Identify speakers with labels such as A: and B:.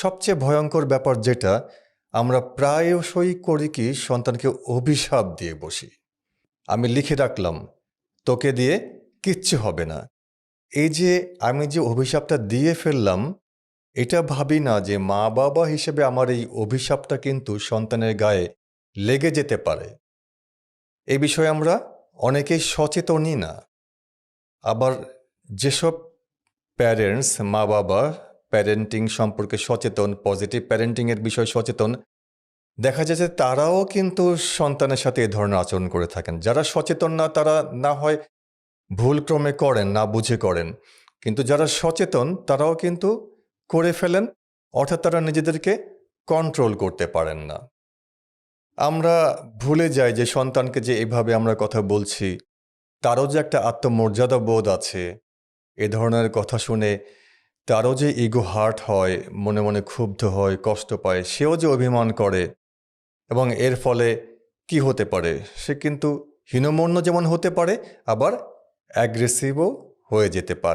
A: সবচেয়ে ভয়ঙ্কর ব্যাপার যেটা আমরা প্রায়শই করি কি সন্তানকে অভিশাপ দিয়ে বসি। আমি লিখে রাখলাম তোকে দিয়ে কিচ্ছু হবে না। এই যে আমি যে অভিশাপটা দিয়ে ফেললাম, এটা ভাবি না যে মা বাবা হিসেবে আমার এই অভিশাপটা কিন্তু সন্তানের গায়ে লেগে যেতে পারে। এই বিষয়ে আমরা অনেকেই সচেতনই না। আবার যেসব প্যারেন্টস মা বাবা প্যারেন্টিং সম্পর্কে সচেতন, পজিটিভ প্যারেন্টিংয়ের বিষয়ে সচেতন, দেখা যায় যে তারাও কিন্তু সন্তানের সাথে এ ধরনের আচরণ করে থাকেন। যারা সচেতন না তারা না হয় ভুলক্রমে করেন, না বুঝে করেন, কিন্তু যারা সচেতন তারাও কিন্তু করে ফেলেন, অর্থাৎ তারা নিজেদেরকে কন্ট্রোল করতে পারেন না। আমরা ভুলে যাই যে সন্তানকে যে এভাবে আমরা কথা বলছি তারও যে একটা আত্মমর্যাদা বোধ আছে। এ ধরনের কথা শুনে তারও যে ইগো হার্ট হয়, মনে মনে ক্ষুব্ধ হয়, কষ্ট পায়, সেও যে অভিমান করে, এবং এর ফলে কি হতে পারে, সে কিন্তু হীনমন্য যেমন হতে পারে, আবার অ্যাগ্রেসিভও হয়ে যেতে পারে।